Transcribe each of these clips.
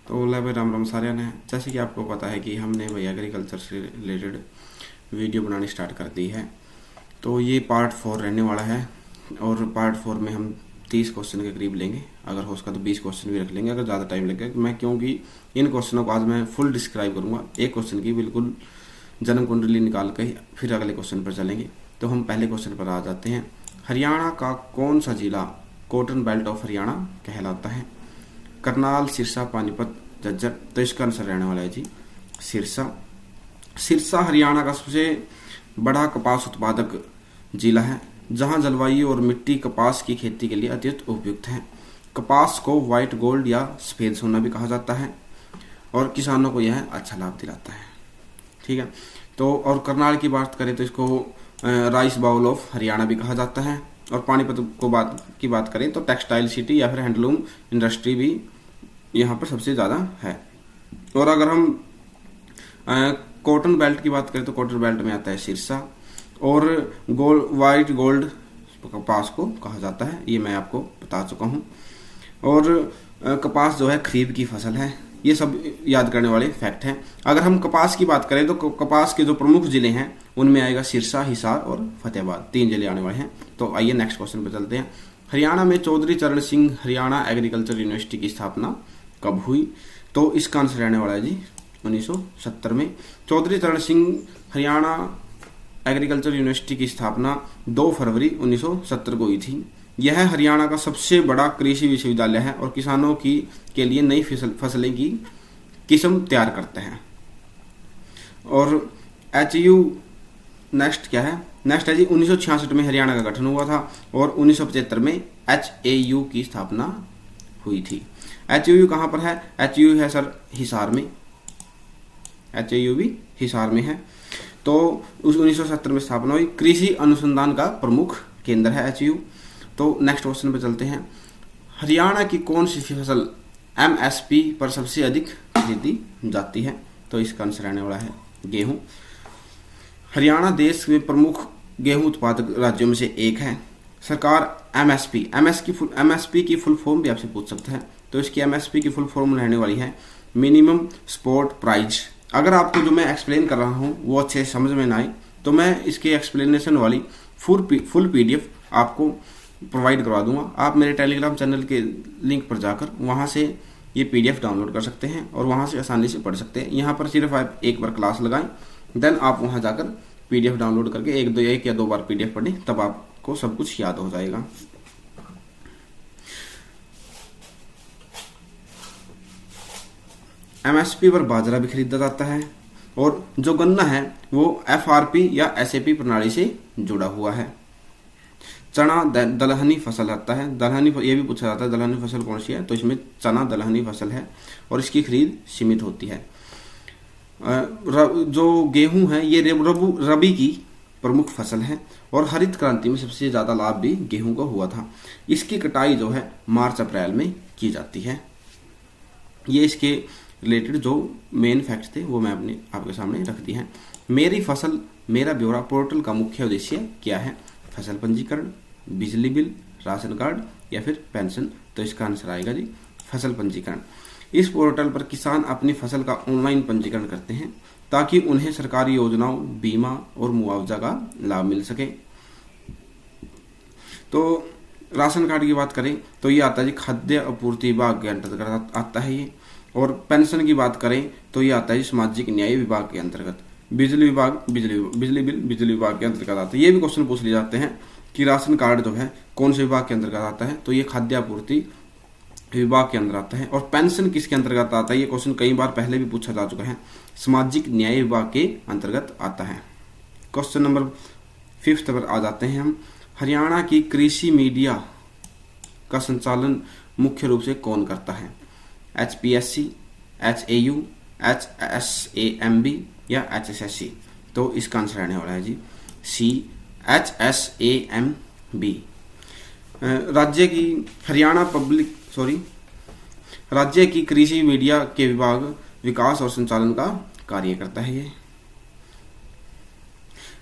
तो भाई राम राम सारे ने, जैसे कि आपको पता है कि हमने भाई एग्रीकल्चर से रिलेटेड वीडियो बनानी स्टार्ट कर दी है। तो ये पार्ट 4 रहने वाला है और पार्ट 4 में हम 30 क्वेश्चन के करीब लेंगे। अगर हो सका तो 20 क्वेश्चन भी रख लेंगे अगर ज़्यादा टाइम लगेगा। मैं क्योंकि इन क्वेश्चनों को आज मैं फुल डिस्क्राइब करूँगा, एक क्वेश्चन की बिल्कुल जन्म कुंडली निकाल कर फिर अगले क्वेश्चन पर चलेंगे। तो हम पहले क्वेश्चन पर आ जाते हैं। हरियाणा का कौन सा जिला कॉटन बेल्ट ऑफ हरियाणा कहलाता है? करनाल, सिरसा, पानीपत, झज्जर। तो इसका आंसर रहने वाला है जी सिरसा। सिरसा हरियाणा का सबसे बड़ा कपास उत्पादक जिला है, जहां जलवायु और मिट्टी कपास की खेती के लिए अत्यंत उपयुक्त है। कपास को व्हाइट गोल्ड या सफेद सोना भी कहा जाता है और किसानों को यह अच्छा लाभ दिलाता है। ठीक है। तो और करनाल की बात करें तो इसको राइस बाउल ऑफ हरियाणा भी कहा जाता है। और पानीपत की बात करें तो टेक्सटाइल सिटी या फिर हैंडलूम इंडस्ट्री भी यहाँ पर सबसे ज़्यादा है। और अगर हम कॉटन बेल्ट की बात करें तो कॉटन बेल्ट में आता है सिरसा। और व्हाइट गोल्ड कपास को कहा जाता है, ये मैं आपको बता चुका हूँ। और कपास जो है खरीफ की फसल है। ये सब याद करने वाले फैक्ट हैं। अगर हम कपास की बात करें तो कपास के जो प्रमुख जिले हैं उनमें आएगा सिरसा, हिसार और फतेहाबाद, 3 जिले आने वाले हैं। तो आइए नेक्स्ट क्वेश्चन पर चलते हैं। हरियाणा में चौधरी चरण सिंह हरियाणा एग्रीकल्चर यूनिवर्सिटी की स्थापना कब हुई? तो इसका आंसर रहने वाला है जी 1970 में। चौधरी चरण सिंह हरियाणा एग्रीकल्चर यूनिवर्सिटी की स्थापना 2 फरवरी 1970 को हुई थी। यह हरियाणा का सबसे बड़ा कृषि विश्वविद्यालय है और किसानों के लिए नई फसलें की किस्म तैयार करते हैं। और HU नेक्स्ट क्या है? नेक्स्ट है जी 1966 में हरियाणा का गठन हुआ था और 1975 में HAU की स्थापना हुई थी। HAU कहाँ पर है? HAU है सर हिसार में। HAU भी हिसार में है। तो उस 1970 में स्थापना हुई। कृषि अनुसंधान का प्रमुख केंद्र है HAU। तो नेक्स्ट क्वेश्चन पे चलते हैं। हरियाणा की कौन सी फसल MSP पर सबसे अधिक खरीदी जाती है? तो इसका आंसर रहने वाला है गेहूं। हरियाणा देश में प्रमुख गेहूं उत्पादक राज्यों में से एक है। सरकार MSP की फुल फॉर्म भी आपसे पूछ सकता है। तो इसकी MSP की फुल फॉर्म रहने वाली है मिनिमम सपोर्ट प्राइस। अगर आपको जो मैं एक्सप्लेन कर रहा हूँ वो अच्छे समझ में ना आए तो मैं इसके एक्सप्लेनेशन वाली फुल PDF आपको प्रोवाइड करवा दूंगा। आप मेरे टेलीग्राम चैनल के लिंक पर जाकर वहाँ से ये PDF डाउनलोड कर सकते हैं और वहाँ से आसानी से पढ़ सकते हैं। यहाँ पर सिर्फ आप एक बार क्लास लगाएं, देन आप वहाँ जाकर PDF डाउनलोड करके एक या दो बार PDF पढ़ें, तब आपको सब कुछ याद हो जाएगा। MSP पर बाजरा भी खरीदा जाता है और जो गन्ना है वो FRP या SAP प्रणाली से जुड़ा हुआ है। चना दलहनी फसल आता है। दलहनी ये भी पूछा जाता है दलहनी फसल कौन सी है? तो इसमें चना दलहनी फसल है और इसकी खरीद सीमित होती है। जो गेहूं है ये रबी की प्रमुख फसल है और हरित क्रांति में सबसे ज़्यादा लाभ भी गेहूं को हुआ था। इसकी कटाई जो है मार्च अप्रैल में की जाती है। ये इसके रिलेटेड जो मेन फैक्ट्स थे वो मैं आपके सामने रख दी हैं। मेरी फसल मेरा ब्यौरा पोर्टल का मुख्य उद्देश्य क्या है? फसल पंजीकरण, बिजली बिल, राशन कार्ड या फिर पेंशन। तो इसका आंसर आएगा जी फसल पंजीकरण। इस पोर्टल पर किसान अपनी फसल का ऑनलाइन पंजीकरण करते हैं ताकि उन्हें सरकारी योजनाओं, बीमा और मुआवजा का लाभ मिल सके। तो राशन कार्ड की बात करें तो ये आता है जी खाद्य आपूर्ति विभाग के अंतर्गत आता है ये। और पेंशन की बात करें तो ये आता है जी सामाजिक न्याय विभाग के अंतर्गत। बिजली बिल बिजली विभाग के अंतर्गत आता है। ये भी क्वेश्चन पूछ लिए जाते हैं कि राशन कार्ड जो है कौन से विभाग के अंतर्गत आता है? तो ये खाद्य आपूर्ति विभाग के अंदर आता है। और पेंशन किसके अंतर्गत आता है? ये क्वेश्चन कई बार पहले भी पूछा जा चुका है। सामाजिक न्याय विभाग के अंतर्गत आता है। क्वेश्चन नंबर 5 पर आ जाते हैं हम। हरियाणा की कृषि मीडिया का संचालन मुख्य रूप से कौन करता है? HPSC, HAU, HSAMB या HSSC। तो इसका आंसर रहने वाला है जी C, HSAMB। राज्य की कृषि मीडिया के विभाग विकास और संचालन का कार्य करता है ये।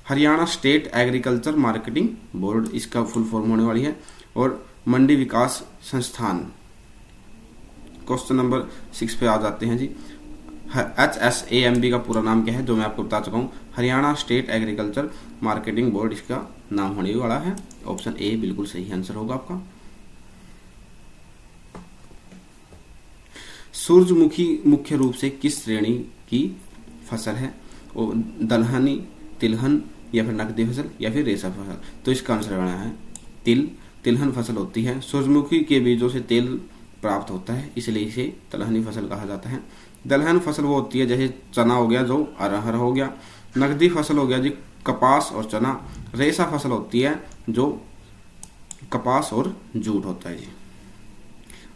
Haryana state agriculture marketing board इसका फुल फॉर्म होने वाली है। और मंडी विकास संस्थान क्वेश्चन नंबर 6 पे आ जाते हैं जी। HSAMB का पूरा नाम क्या है, जो मैं आपको बता चुका हूँ, Haryana state agriculture marketing board इसका नाम होने वाला है। ऑप्शन ए बिल्कुल सही आंसर होगा आपका। सूरजमुखी मुख्य रूप से किस श्रेणी की फसल है, और दलहनी, तिलहन या फिर नकदी फसल या फिर रेशा फसल। तो इसका आंसर बना है तिलहन फसल होती है। सूरजमुखी के बीजों से तेल प्राप्त होता है, इसलिए इसे तिलहनी फसल कहा जाता है। दलहन फसल वो होती है जैसे चना हो गया, जो अरहर हो गया। नकदी फसल हो गया जी कपास और चना। रेशा फसल होती है जो कपास और जूट होता है जी।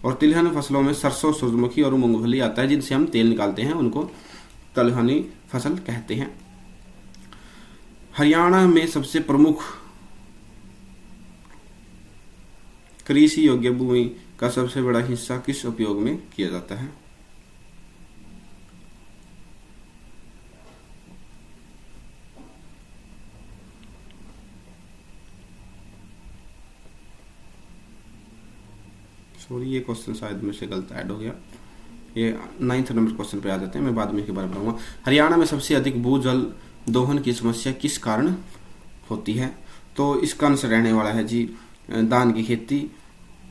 और तिलहन फसलों में सरसों, सूरजमुखी और मूंगफली आता है, जिनसे हम तेल निकालते हैं, उनको तिलहनी फसल कहते हैं। हरियाणा में सबसे प्रमुख कृषि योग्य भूमि का सबसे बड़ा हिस्सा किस उपयोग में किया जाता है? सॉरी, ये क्वेश्चन शायद मेरे से गलत ऐड हो गया। ये 9th नंबर क्वेश्चन पे आ जाते हैं, मैं बाद में इसके बारे में बताऊंगा। हरियाणा में सबसे अधिक भूजल दोहन की समस्या किस कारण होती है? तो इसका आंसर रहने वाला है जी धान की खेती,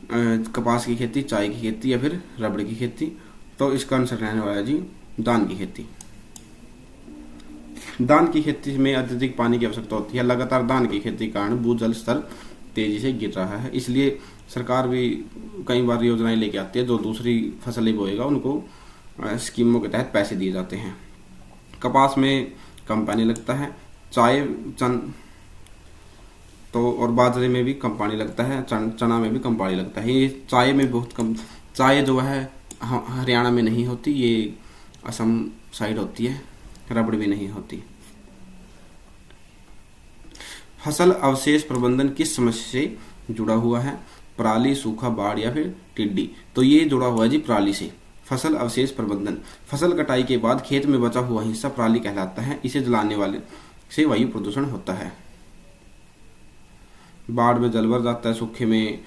कपास की खेती, चाय की खेती या फिर रबड़ की खेती। तो इसका आंसर रहने वाला है जी धान की खेती। धान की खेती में अत्यधिक पानी की आवश्यकता होती है। लगातार धान की खेती के कारण भूजल स्तर तेजी से गिर रहा है, इसलिए सरकार भी कई बार योजनाएं लेके आती है, जो दूसरी फसलें बोएगा उनको स्कीमों के तहत पैसे दिए जाते हैं। कपास में कम पानी लगता है, चाय तो और बाजरे में भी कम पानी लगता है, चना में भी कम पानी लगता है। ये चाय में बहुत कम, चाय जो है हरियाणा में नहीं होती, ये असम साइड होती है। रबड़ भी नहीं होती। फसल अवशेष प्रबंधन किस समस्या से जुड़ा हुआ है? पराली, सूखा, बाढ़ या फिर टिड्डी। तो ये जुड़ा हुआ है जी पराली से। फसल अवशेष प्रबंधन, फसल कटाई के बाद खेत में बचा हुआ हिस्सा पराली कहलाता है। इसे जलाने वाले से वायु प्रदूषण होता है। बाढ़ में जल भर जाता है, सूखे में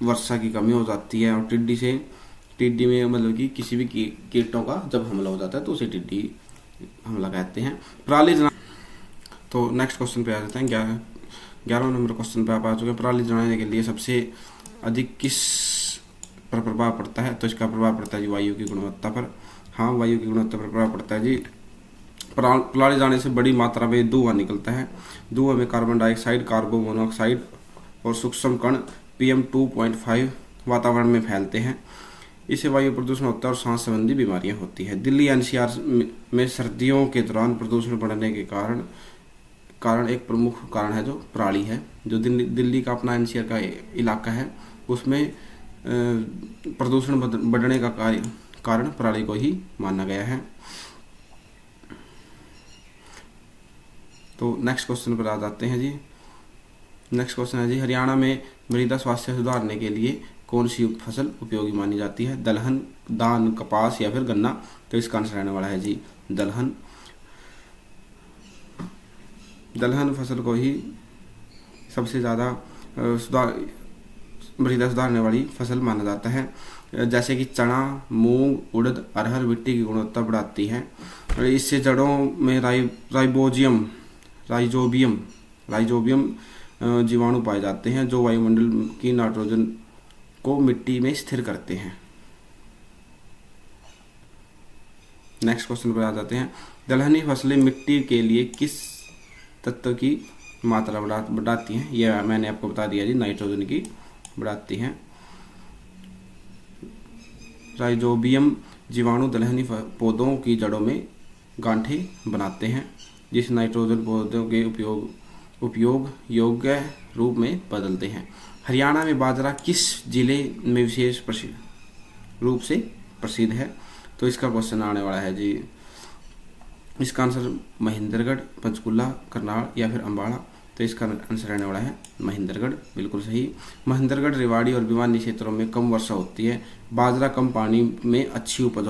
वर्षा की कमी हो जाती है, और टिड्डी में मतलब कि किसी भी कीटों का जब हमला हो जाता है तो उसे टिड्डी हमला कहते हैं। पराली जना, तो नेक्स्ट क्वेश्चन पे आ जाते हैं। 11वां नंबर क्वेश्चन पे आप आ चुके हैं। पराली जलाने के लिए सबसे अधिक किस पर प्रभाव पड़ता है? तो इसका प्रभाव पड़ता है जी वायु की गुणवत्ता पर। हाँ, वायु की गुणवत्ता पर प्रभाव पड़ता है जी। पराली जलाने से बड़ी मात्रा में धुआं निकलता है। धुआं में कार्बन डाइऑक्साइड, कार्बन मोनोऑक्साइड और सूक्ष्म कण PM 2.5 वातावरण में फैलते हैं। इससे वायु प्रदूषण होता है और सांस संबंधी बीमारियां होती है। दिल्ली NCR में सर्दियों के दौरान प्रदूषण बढ़ने के कारण एक प्रमुख कारण है जो पराली है। जो दिल्ली का अपना NCR का इलाका है, उसमें प्रदूषण बढ़ने का कारण पराली को ही माना गया है। तो नेक्स्ट क्वेश्चन पर आ जाते हैं जी। नेक्स्ट क्वेश्चन है जी, हरियाणा में मृदा स्वास्थ्य सुधारने के लिए कौन सी फसल उपयोगी मानी जाती है? दलहन, धान, कपास या फिर गन्ना। तो इसका आंसर रहने वाला है जी दलहन। दलहन फसल को ही सबसे ज़्यादा मृदा सुधारने वाली फसल माना जाता है। जैसे कि चना, मूंग, उड़द, अरहर मिट्टी की गुणवत्ता बढ़ाती है। इससे जड़ों में राइजोबियम जीवाणु पाए जाते हैं, जो वायुमंडल की नाइट्रोजन को मिट्टी में स्थिर करते हैं। नेक्स्ट क्वेश्चन पर आ जाते हैं। दलहनी फसलें मिट्टी के लिए किस तत्व की मात्रा बढ़ाती हैं? यह मैंने आपको बता दिया जी, नाइट्रोजन की बढ़ाती हैं। राइजोबियम जीवाणु दलहनी पौधों की जड़ों में गांठें बनाते हैं, जिस नाइट्रोजन पौधों के उपयोग योग्य रूप में बदलते हैं। हरियाणा में बाजरा किस जिले में विशेष रूप से प्रसिद्ध है? तो इसका क्वेश्चन आने वाला है जी, इसका आंसर महेंद्रगढ़, पंचकुला, करनाल या फिर अम्बाड़ा। तो इसका आंसर रहने वाला है महेंद्रगढ़, बिल्कुल सही। महेंद्रगढ़, रेवाड़ी और भिवानी क्षेत्रों में कम वर्षा होती है। बाजरा कम पानी में अच्छी उपज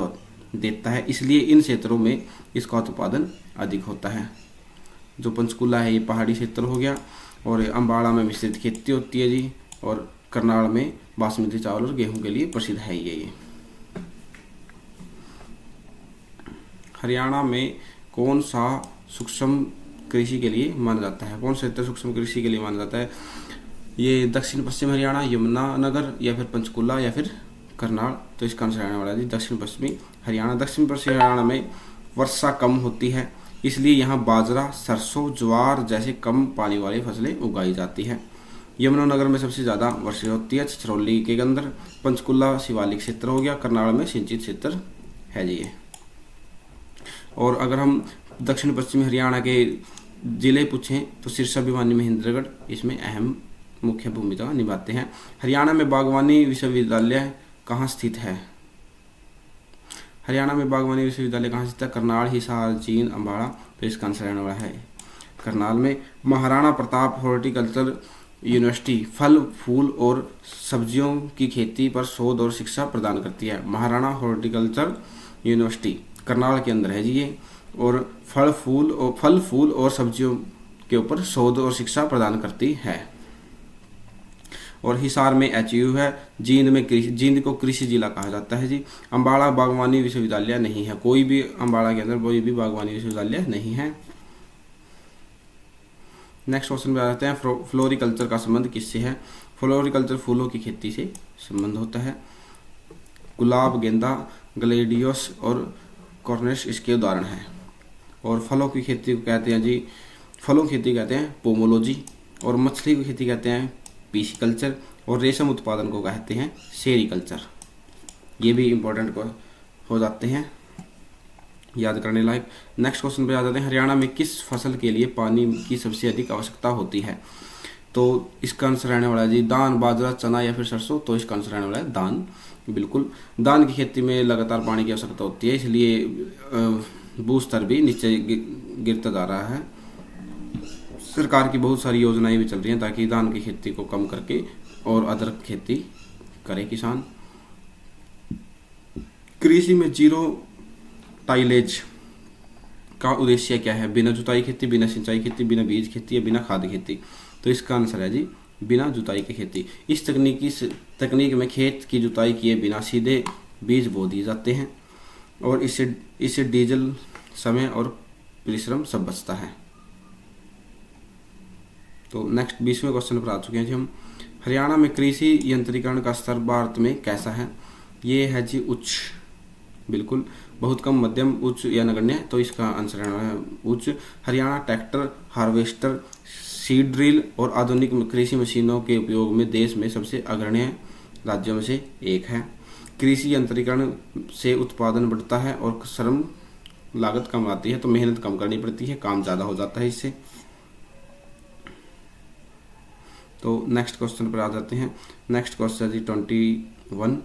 देता है, इसलिए इन क्षेत्रों में इसका उत्पादन अधिक होता है। जो पंचकुला है ये पहाड़ी क्षेत्र हो गया, और अम्बाड़ा में मिश्रित खेती होती है जी, और करनाल में बासमती चावल और गेहूं के लिए प्रसिद्ध है ये। हरियाणा में कौन सा सूक्ष्म कृषि के लिए माना जाता है? कौन सा क्षेत्र सूक्ष्म कृषि के लिए माना जाता है? ये दक्षिण पश्चिम हरियाणा, यमुनानगर, या फिर पंचकुला, या फिर करनाल। तो इसका आंसर आने वाला है दक्षिण पश्चिमी हरियाणा। दक्षिण पश्चिमी हरियाणा में वर्षा कम होती है, इसलिए यहाँ बाजरा, सरसों, ज्वार जैसे कम पानी वाली फसलें उगाई जाती है। यमुनानगर में सबसे ज़्यादा वर्षा होती है, छछरौली के अंदर। पंचकुला शिवालिक क्षेत्र हो गया, करनाल में सिंचित क्षेत्र है जी ये। और अगर हम दक्षिण पश्चिमी हरियाणा के जिले पूछें तो सिरसा, भिवानी, महेंद्रगढ़ इसमें अहम मुख्य भूमिका निभाते हैं। हरियाणा में बागवानी विश्वविद्यालय कहाँ स्थित है? हरियाणा में बागवानी विश्वविद्यालय कहाँ स्थित है? करनाल, हिसार, जींद, अम्बाड़ा। तो इसका आंसर आने वाला है करनाल में। महाराणा प्रताप हॉर्टिकल्चर यूनिवर्सिटी फल, फूल और सब्जियों की खेती पर शोध और शिक्षा प्रदान करती है। महाराणा हॉर्टिकल्चर यूनिवर्सिटी करनाल के अंदर है जी ये। और फल, फूल और सब्जियों के ऊपर शोध और शिक्षा प्रदान करती है। और हिसार में HU है। जींद को कृषि जिला कहा जाता है जी। अम्बाड़ा बागवानी विश्वविद्यालय नहीं है, कोई भी अम्बाड़ा के अंदर कोई भी बागवानी विश्वविद्यालय नहीं है। नेक्स्ट क्वेश्चन पे आ जाते हैं, फ्लोरिकल्चर का संबंध किससे है? फ्लोरिकल्चर फूलों की खेती से संबंध होता है। गुलाब, गेंदा, ग्लेडियोस और कॉर्नेस इसके उदाहरण हैं। और फलों की खेती को कहते हैं जी, फलों की खेती कहते हैं पोमोलॉजी। और मछली की खेती कहते हैं पिसिकल्चर। और रेशम उत्पादन को कहते हैं सेरिकल्चर। ये भी इंपॉर्टेंट हो जाते हैं, याद करने लायक। नेक्स्ट क्वेश्चन पे आ जाते हैं, हरियाणा में किस फसल के लिए पानी की सबसे अधिक आवश्यकता होती है? तो इसका आंसर रहने वाला है जी धान, बाजरा, चना या फिर सरसों। तो इसका आंसर रहने वाला है धान। बिल्कुल, धान की खेती में लगातार पानी की आवश्यकता होती है, इसलिए भू स्तर भी नीचे गिरता जा रहा है। सरकार की बहुत सारी योजनाएं भी चल रही हैं ताकि धान की खेती को कम करके और अदरक खेती करे किसान। कृषि में जीरो टाइलेज का उद्देश्य क्या है? बिना जुताई खेती, बिना सिंचाई खेती, बिना बीज खेती या बिना खाद खेती। तो इसका आंसर है जी बिना जुताई की खेती। इस तकनीक में खेत की जुताई किए बिना सीधे बीज बो दिए जाते हैं और इससे डीजल, समय और परिश्रम सब बचता है। तो नेक्स्ट 20वें क्वेश्चन पर आ चुके हैं जी हम। हरियाणा में कृषि यंत्रीकरण का स्तर भारत में कैसा है? ये है जी उच्च। बिल्कुल, बहुत कम, मध्यम, उच्च या नगण्य। तो इसका आंसर है उच्च। Haryana tractor, harvester, seed drill और आधुनिक कृषि मशीनों के उपयोग में देश में सबसे अग्रणी राज्यों में से एक है। कृषि यंत्रीकरण से उत्पादन बढ़ता है और श्रम लागत कम आती है, तो मेहनत कम करनी पड़ती है, काम ज़्यादा हो जाता है इससे। तो नेक्स्ट क्वेश्चन पर आ जाते हैं। नेक्स्ट क्वेश्चन जी 21।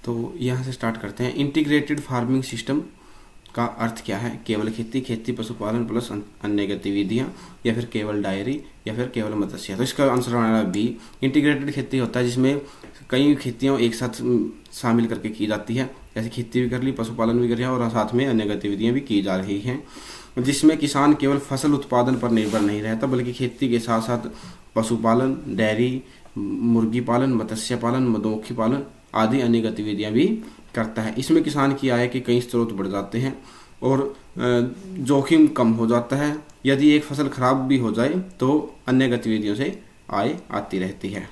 तो यहाँ से स्टार्ट करते हैं। इंटीग्रेटेड फार्मिंग सिस्टम का अर्थ क्या है? केवल खेती पशुपालन प्लस अन्य गतिविधियाँ, या फिर केवल डायरी, या फिर केवल मत्स्य। तो इसका आंसर आना है बी। इंटीग्रेटेड खेती होता है जिसमें कई खेतियाँ एक साथ शामिल करके की जाती है, जैसे खेती भी कर ली, पशुपालन भी कर लिया और साथ में अन्य गतिविधियाँ भी की जा रही हैं, जिसमें किसान केवल फसल उत्पादन पर निर्भर नहीं रहता बल्कि खेती के साथ साथ पशुपालन, डेयरी, मुर्गी पालन, मत्स्य पालन, मधुमक्खी पालन आदि अन्य गतिविधियां भी करता है। इसमें किसान की आय के कई स्रोत बढ़ जाते हैं और जोखिम कम हो जाता है। यदि एक फसल खराब भी हो जाए तो अन्य गतिविधियों से आय आती रहती है।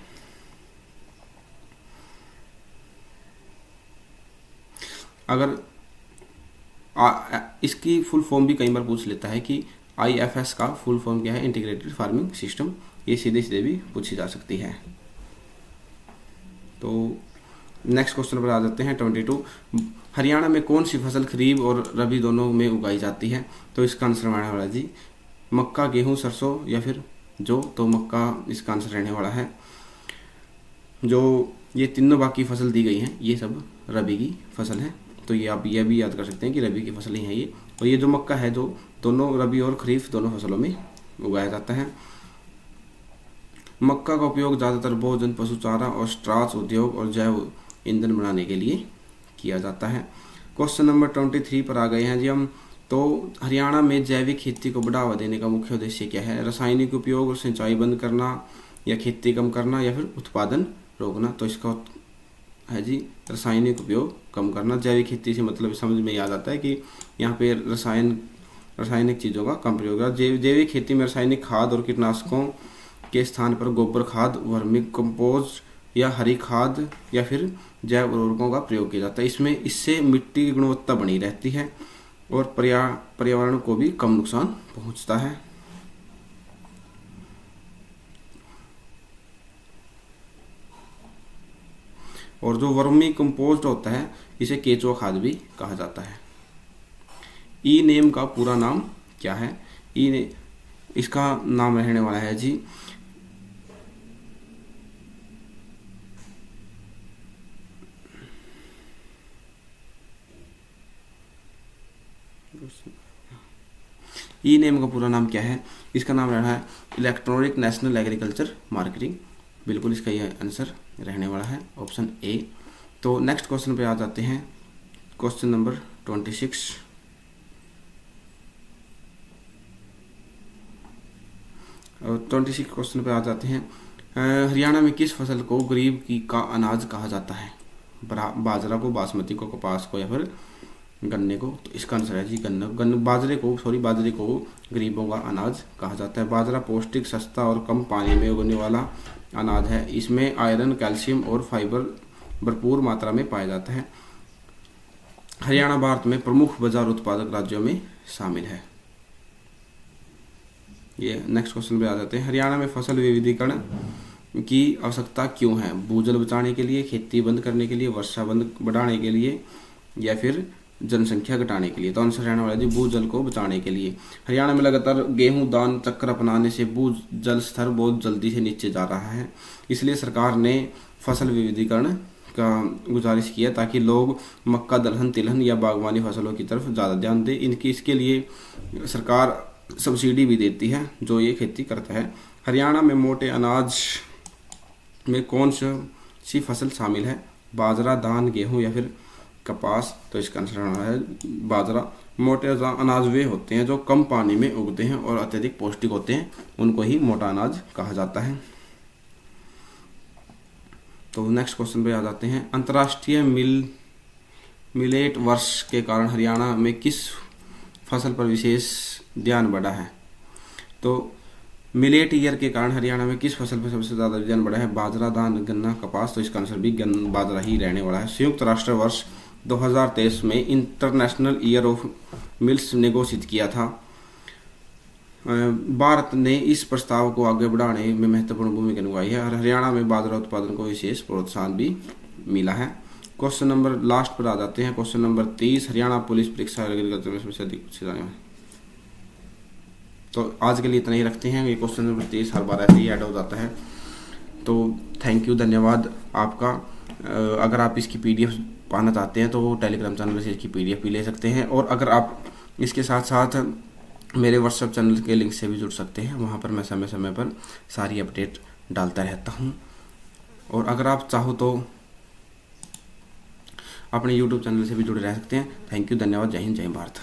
अगर इसकी फुल फॉर्म भी कई बार पूछ लेता है कि IFS का फुल फॉर्म क्या है, इंटीग्रेटेड फार्मिंग सिस्टम, ये सीधे सीधे भी पूछी जा सकती है। तो नेक्स्ट क्वेश्चन पर आ जाते हैं 22। हरियाणा में कौन सी फसल खरीफ और रबी दोनों में उगाई जाती है? तो इसका आंसर रहने वाला जी मक्का, गेहूं, सरसों या फिर जो। तो मक्का इसका आंसर रहने वाला है। जो ये तीनों बाकी फसल दी गई हैं ये सब रबी की फसल है, तो ये आप यह भी याद कर सकते हैं कि रबी की फसल ही है ये। और ये जो मक्का है जो दोनों रबी और खरीफ दोनों फसलों में उगाया जाता है। मक्का का उपयोग ज़्यादातर भोजन, पशु चारा और स्टार्च उद्योग और जैव ईंधन बनाने के लिए किया जाता है। क्वेश्चन नंबर 23 पर आ गए हैं जी हम। तो हरियाणा में जैविक खेती को बढ़ावा देने का मुख्य उद्देश्य क्या है? रासायनिक उपयोग और सिंचाई बंद करना, या खेती कम करना, या फिर उत्पादन रोकना। तो इसका है जी रासायनिक उपयोग कम करना। जैविक खेती से मतलब समझ में याद आता है कि यहाँ पे रासायनिक चीज़ों का कम प्रयोग है। जैविक खेती में रासायनिक खाद और कीटनाशकों के स्थान पर गोबर खाद, वर्मी कंपोस्ट या हरी खाद या फिर जैव उर्वरकों का प्रयोग किया जाता है। इससे मिट्टी की गुणवत्ता बनी रहती है और पर्यावरण को भी कम नुकसान पहुंचता है। और जो वर्मी कंपोस्ट होता है इसे केचुआ खाद भी कहा जाता है। ई नेम का पूरा नाम क्या है? इसका नाम रहने वाला है जी ई नेम का पूरा नाम क्या है? इसका नाम रहना है इलेक्ट्रॉनिक नेशनल एग्रीकल्चर मार्केटिंग। बिल्कुल इसका यह आंसर रहने वाला है ऑप्शन ए। तो नेक्स्ट क्वेश्चन पे आ जाते हैं। Question number 26। और 26 क्वेश्चन पे आ जाते हैं। हरियाणा में किस फसल को गरीब का अनाज कहा जाता है? बाजरा को, बासमती को, कपास को, या फिर गन्ने को। तो इसका आंसर है जी बाजरे को गरीबों का अनाज कहा जाता है। बाजरा पौष्टिक, सस्ता और कम पानी में उगने वाला अनाज है। इसमें आयरन, कैल्शियम और फाइबर भरपूर मात्रा में पाया जाता है। हरियाणा भारत में प्रमुख बाजार उत्पादक राज्यों में शामिल है। ये नेक्स्ट क्वेश्चन पे आ जाते हैं। हरियाणा में फसल विविधीकरण की आवश्यकता क्यों है? भूजल बचाने के लिए, खेती बंद करने के लिए, वर्षा बंद बढ़ाने के लिए, या फिर जनसंख्या घटाने के लिए। तो आंसर रहने वाला है जी भूजल को बचाने के लिए। हरियाणा में लगातार गेहूं दान चक्र अपनाने से भूजल स्तर बहुत जल्दी से नीचे जा रहा है। इसलिए सरकार ने फसल विविधीकरण का गुजारिश किया ताकि लोग मक्का, दलहन, तिलहन या बागवानी फसलों की तरफ ज़्यादा ध्यान दें। इसके लिए सरकार सब्सिडी भी देती है जो ये खेती करता है। हरियाणा में मोटे अनाज में कौन सी फसल शामिल है? बाजरा, धान, गेहूं या फिर कपास। तो इसका आंसर है बाजरा। मोटे अनाज वे होते हैं जो कम पानी में उगते हैं और अत्यधिक पौष्टिक होते हैं, उनको ही मोटा अनाज कहा जाता है। तो नेक्स्ट क्वेश्चन पे आ जाते हैं। अंतर्राष्ट्रीय मिलेट वर्ष के कारण हरियाणा में किस फसल पर विशेष ध्यान बढ़ा है? तो मिलेट ईयर के कारण हरियाणा में किस फसल पर सबसे ज़्यादा ध्यान बढ़ा है? बाजरा, धान, गन्ना, कपास। तो इसका आंसर भी बाजरा ही रहने वाला है। संयुक्त राष्ट्र वर्ष 2023 में इंटरनेशनल ईयर ऑफ मिल्स घोषित किया था। भारत ने इस प्रस्ताव को आगे बढ़ाने में महत्वपूर्ण भूमिका निभाई है और हरियाणा में बाजरा उत्पादन को विशेष प्रोत्साहन भी मिला है। क्वेश्चन नंबर लास्ट पर आ जाते हैं। Question number 30। हरियाणा पुलिस परीक्षा एग्रीकल्चर में सबसे अधिक पूछे जाने वाले। तो आज के लिए इतना ही रखते हैं। ये क्वेश्चन नंबर 30 हर बार ऐसे ही ऐड हो जाता है। तो थैंक यू, धन्यवाद आपका। अगर आप इसकी PDF पाना चाहते हैं तो टेलीग्राम चैनल से इसकी PDF भी ले सकते हैं, और अगर आप इसके साथ साथ मेरे व्हाट्सएप चैनल के लिंक से भी जुड़ सकते हैं। वहाँ पर मैं समय समय पर सारी अपडेट डालता रहता हूँ। और अगर आप चाहो तो अपने YouTube चैनल से भी जुड़े रह सकते हैं। थैंक यू, धन्यवाद। जय हिंद, जय भारत।